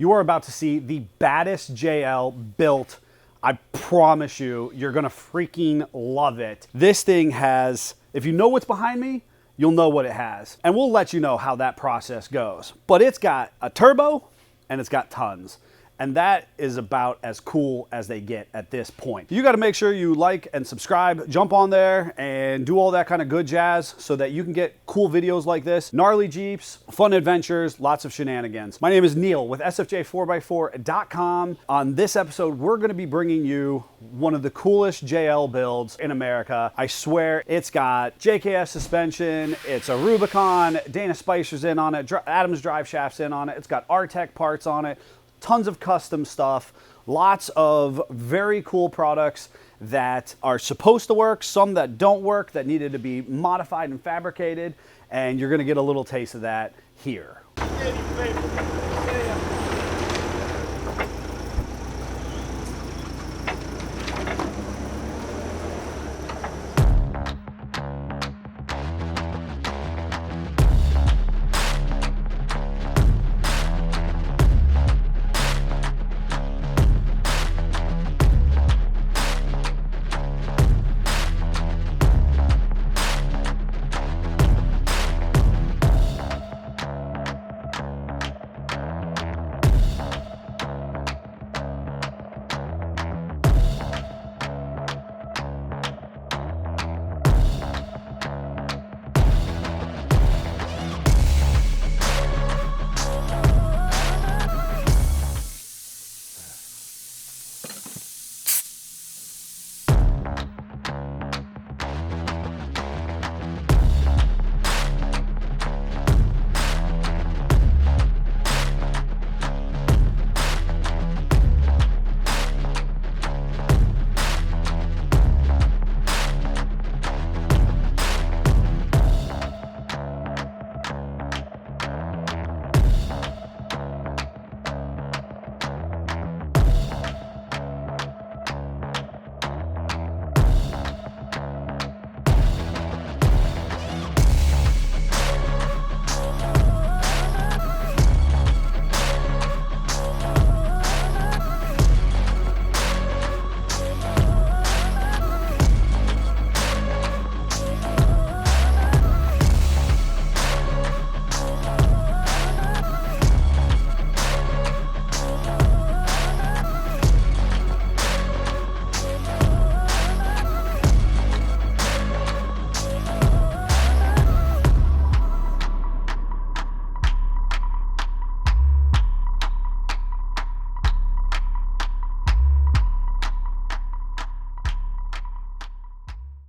You are about to see the baddest JL built. I promise you, you're gonna freaking love it. This thing has, if you know what's behind me, you'll know what it has. And we'll let you know how that process goes. But it's got a turbo and it's got tons. And that is about as cool as they get at this point. You gotta make sure you like and subscribe, jump on there and do all that kind of good jazz so that you can get cool videos like this, gnarly Jeeps, fun adventures, lots of shenanigans. My name is Neil with SFJ4x4.com. On this episode, we're gonna be bringing you one of the coolest JL builds in America. I swear it's got JKS suspension, it's a Rubicon, Dana Spicer's in on it, Adams drive shaft's in on it, it's got R-Tech parts on it, tons of custom stuff, lots of very cool products that are supposed to work, some that don't work, that needed to be modified and fabricated, and you're gonna get a little taste of that here.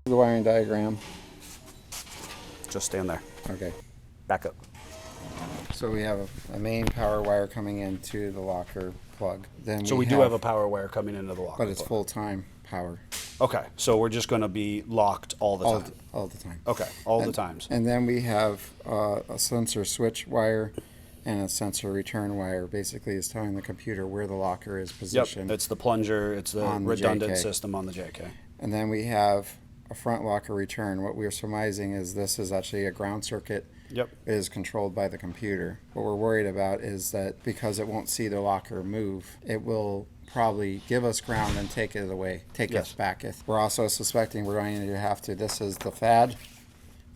The wiring diagram. Just stand there. Okay. Back up. So we have a main power wire coming into the locker plug. Then So we do have a power wire coming into the locker. but it's full-time power. Okay, so we're just gonna be locked all the time. All the time. Okay, all the times. And then we have a sensor switch wire and a sensor return wire. Basically, is telling the computer where the locker is positioned. Yep, it's the plunger, it's the on the redundant JK. system on the JK. And then we have a front locker return. What we're surmising is this is actually a ground circuit. Yep. Is controlled by the computer. What we're worried about is that because it won't see the locker move, it will probably give us ground and take it away, take us back. We're also suspecting we're going to have to, this is the FAD,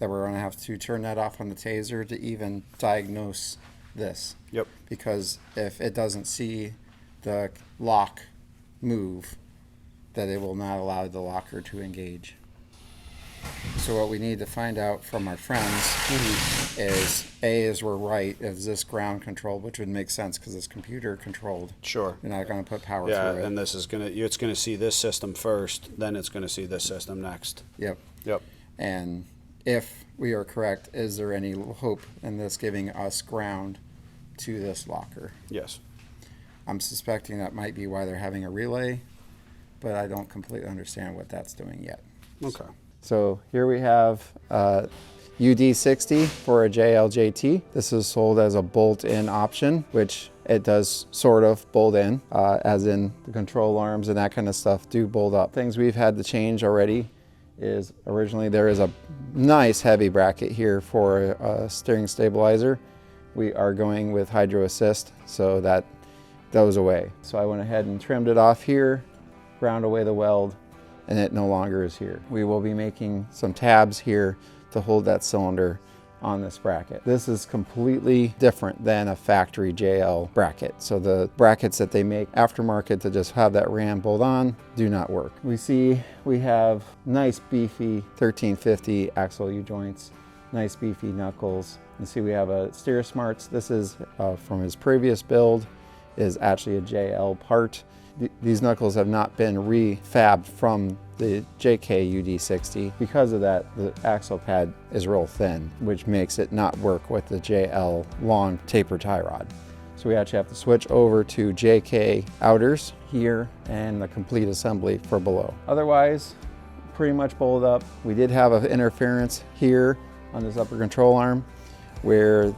that we're going to have to turn that off on the taser to even diagnose this. Yep. Because if it doesn't see the lock move, that it will not allow the locker to engage. So what we need to find out from our friends is, A, is we're right, is this ground controlled, which would make sense because it's computer controlled. Sure. You're not going to put power Yeah, through it. and this is it's gonna see this system first, then it's gonna see this system next. Yep. Yep. And if we are correct, is there any hope in this giving us ground to this locker? Yes. I'm suspecting that might be why they're having a relay, but I don't completely understand what that's doing yet. Okay. So here we have UD60 for a JLJT. This is sold as a bolt-in option, which it does sort of bolt in, as in the control arms and that kind of stuff do bolt up. Things we've had to change already is originally there is a nice heavy bracket here for a steering stabilizer. We are going with hydro assist, so that those away. So I went ahead and trimmed it off here, ground away the weld, and it no longer is here. We will be making some tabs here to hold that cylinder on this bracket. This is completely different than a factory JL bracket. So the brackets that they make aftermarket to just have that ram bolt on do not work. We see we have nice beefy 1350 axle U-joints, nice beefy knuckles. You see we have a steer smarts. This is from his previous build, is actually a JL part. These knuckles have not been refabbed from the JK UD60. Because of that, the axle pad is real thin, which makes it not work with the JL long taper tie rod. So we actually have to switch over to JK outers here and the complete assembly for below. Otherwise, pretty much bolted up. We did have an interference here on this upper control arm, where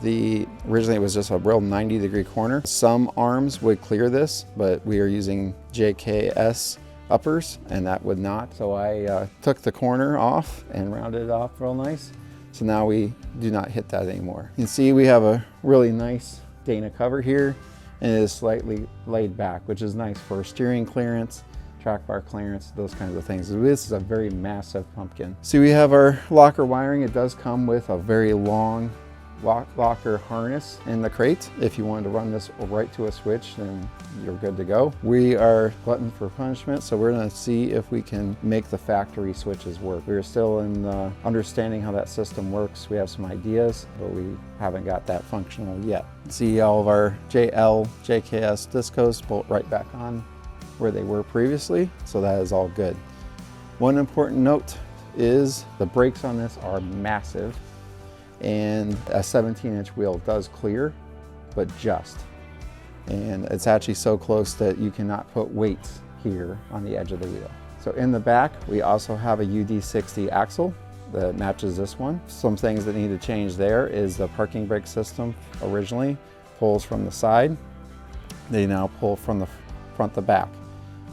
originally it was just a real 90-degree corner. Some arms would clear this, but we are using JKS uppers and that would not. So I took the corner off and rounded it off real nice. So now we do not hit that anymore. You can see we have a really nice Dana cover here, and it is slightly laid back, which is nice for steering clearance, track bar clearance, those kinds of things. This is a very massive pumpkin. See, we have our locker wiring. It does come with a very long locker harness in the crate. If you wanted to run this right to a switch, then you're good to go. We are glutton for punishment, so we're going to see if we can make the factory switches work. We're still in understanding how that system works. We have some ideas, but we haven't got that functional yet. See, all of our JL, JKS discos bolt right back on where they were previously, so that is all good. One important note is the brakes on this are massive, and a 17-inch wheel does clear, but just. And it's actually so close that you cannot put weights here on the edge of the wheel. So in the back, we also have a UD60 axle that matches this one. Some things that need to change there is the parking brake system originally pulls from the side. They now pull from the front to back.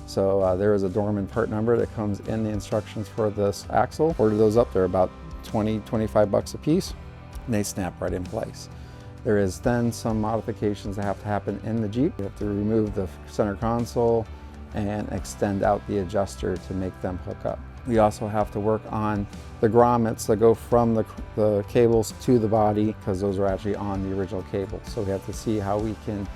So there is a Dorman part number that comes in the instructions for this axle. Order those up, they're about 20, 25 bucks a piece. And they snap right in place. There is then some modifications that have to happen in the Jeep. You have to remove the center console and extend out the adjuster to make them hook up. We also have to work on the grommets that go from the cables to the body, because those are actually on the original cable. So we have to see how we can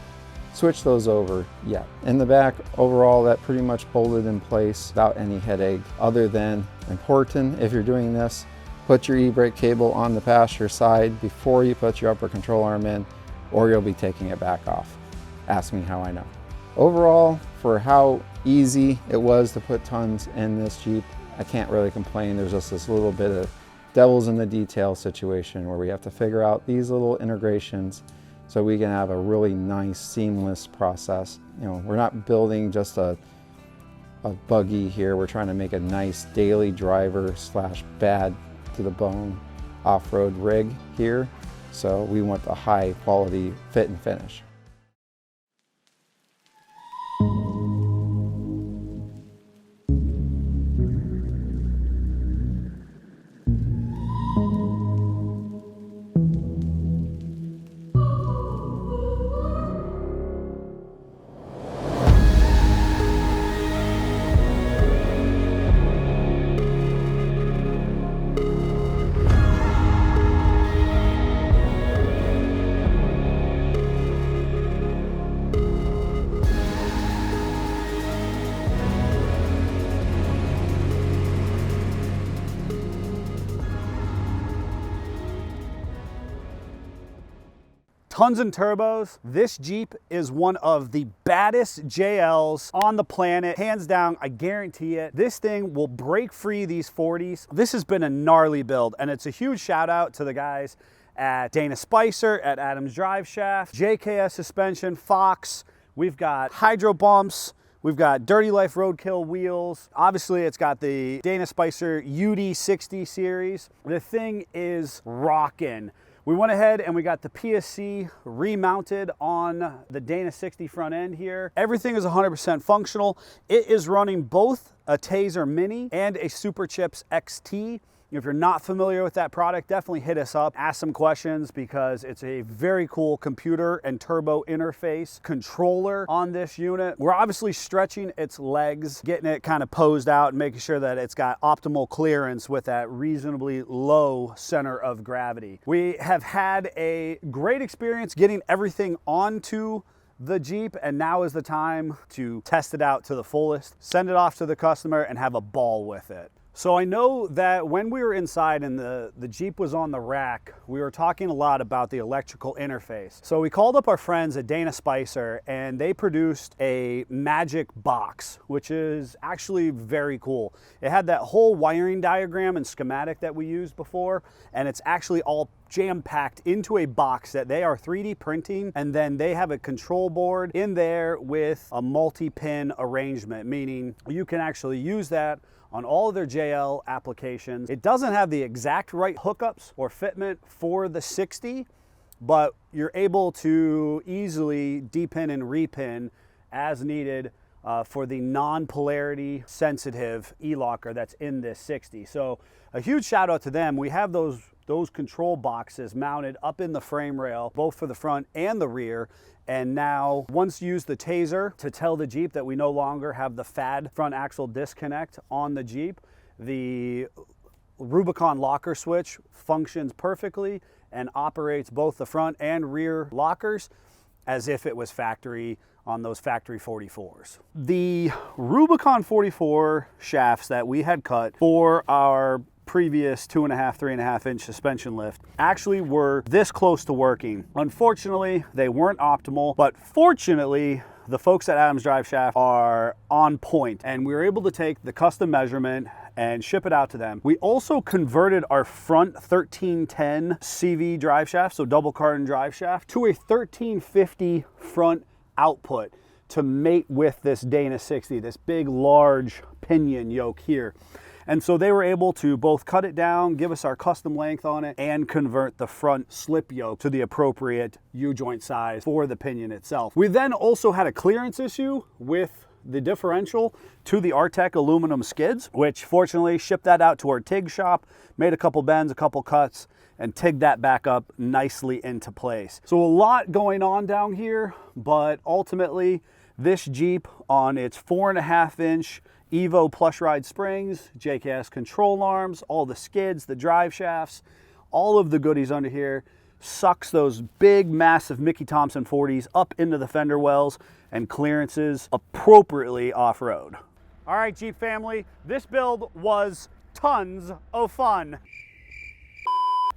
switch those over yet. In the back, overall, that pretty much bolted in place without any headache, other than important if you're doing this, put your e-brake cable on the passenger side before you put your upper control arm in, or you'll be taking it back off. Ask me how I know. Overall, for how easy it was to put tons in this Jeep, I can't really complain. There's just this little bit of devil's in the detail situation where we have to figure out these little integrations so we can have a really nice, seamless process. You know, we're not building just a buggy here. We're trying to make a nice daily driver slash bad to the bone off-road rig here. So we want the high quality fit and finish. Tons and turbos. This Jeep is one of the baddest JLs on the planet. Hands down, I guarantee it. This thing will break free these 40s. This has been a gnarly build, and it's a huge shout out to the guys at Dana Spicer, at Adams Drive Shaft, JKS Suspension, Fox. We've got hydro bumps. We've got Dirty Life Roadkill wheels. Obviously, it's got the Dana Spicer UD60 series. The thing is rocking. We went ahead and we got the PSC remounted on the Dana 60 front end here. Everything is 100% functional. It is running both a Taser Mini and a Super Chips XT. If you're not familiar with that product, definitely hit us up, ask some questions, because it's a very cool computer and turbo interface controller on this unit. We're obviously stretching its legs, getting it kind of posed out and making sure that it's got optimal clearance with that reasonably low center of gravity. We have had a great experience getting everything onto the Jeep, and now is the time to test it out to the fullest, send it off to the customer, and have a ball with it. So I know that when we were inside and the Jeep was on the rack, we were talking a lot about the electrical interface. So we called up our friends at Dana Spicer, and they produced a magic box, which is actually very cool. It had that whole wiring diagram and schematic that we used before, and it's actually all jam-packed into a box that they are 3D printing, and then they have a control board in there with a multi-pin arrangement, meaning you can actually use that on all of their JL applications. It doesn't have the exact right hookups or fitment for the 60, but you're able to easily depin and repin as needed for the non-polarity sensitive e-locker that's in this 60. So a huge shout out to them. We have those control boxes mounted up in the frame rail, both for the front and the rear. And now, once you use the taser to tell the Jeep that we no longer have the FAD front axle disconnect on the Jeep, the Rubicon locker switch functions perfectly and operates both the front and rear lockers as if it was factory on those factory 44s. The Rubicon 44 shafts that we had cut for our previous 2.5, 3.5 inch suspension lift actually were this close to working. Unfortunately, they weren't optimal, but fortunately, the folks at Adams Drive Shaft are on point, and we were able to take the custom measurement and ship it out to them. We also converted our front 1310 CV drive shaft, so double cardan drive shaft, to a 1350 front output to mate with this Dana 60, this big, large pinion yoke here. And so they were able to both cut it down, give us our custom length on it, and convert the front slip yoke to the appropriate U-joint size for the pinion itself. We then also had a clearance issue with the differential to the Artec aluminum skids, which fortunately shipped that out to our TIG shop, made a couple bends, a couple cuts, and TIGged that back up nicely into place. So a lot going on down here, but ultimately this Jeep on its 4.5 inch Evo plush ride springs, JKS control arms, all the skids, the drive shafts, all of the goodies under here, sucks those big, massive Mickey Thompson 40s up into the fender wells and clearances appropriately off-road. All right, Jeep family, this build was tons of fun.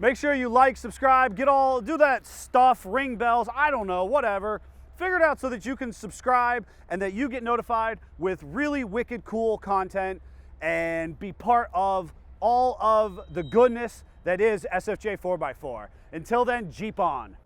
Make sure you like, subscribe, do that stuff, ring bells, I don't know, whatever. Figure it out so that you can subscribe and that you get notified with really wicked cool content and be part of all of the goodness that is SFJ 4x4. Until then, Jeep on.